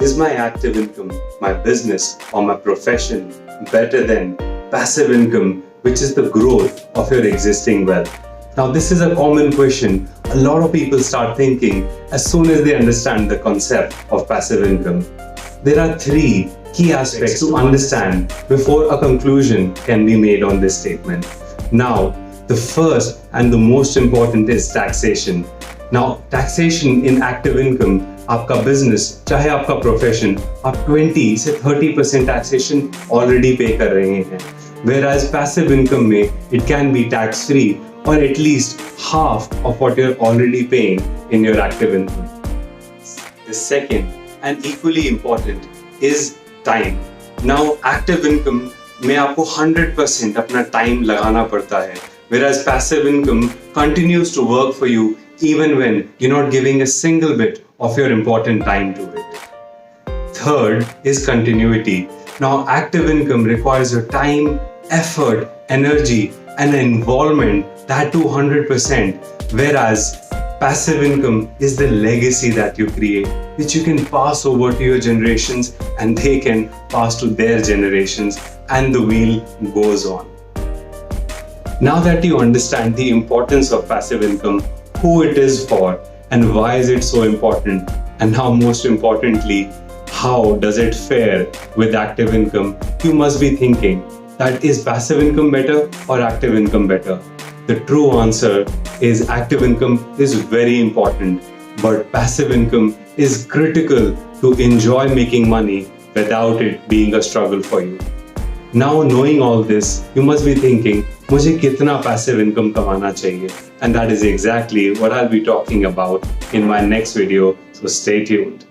is my active income, my business or my profession better than passive income, which is the growth of your existing wealth? Now, this is a common question a lot of people start thinking as soon as they understand the concept of passive income. There are three key aspects to understand before a conclusion can be made on this statement. Now, the first and the most important is taxation. Now, taxation in active income, आपका business, चाहे आपका profession, आप 20 से 30% taxation already pay कर रहे हैं. Whereas passive income में, it can be tax free or at least half of what you're already paying in your active income. The second and equally important is time. Now, active income में आपको 100% अपना time लगाना पड़ता है, whereas passive income continues to work for you even when you're not giving a single bit of your important time to it. Third is continuity. Now, active income requires your time, effort, energy, and involvement, that to 100%, whereas passive income is the legacy that you create, which you can pass over to your generations and they can pass to their generations, and the wheel goes on. Now that you understand the importance of passive income, who it is for, and why is it so important, and now most importantly, how does it fare with active income, you must be thinking that is passive income better or active income better? The true answer is active income is very important, but passive income is critical to enjoy making money without it being a struggle for you. Now, knowing all this, you must be thinking, मुझे कितना passive income कमाना चाहिए? And that is exactly what I'll be talking about in my next video, so stay tuned.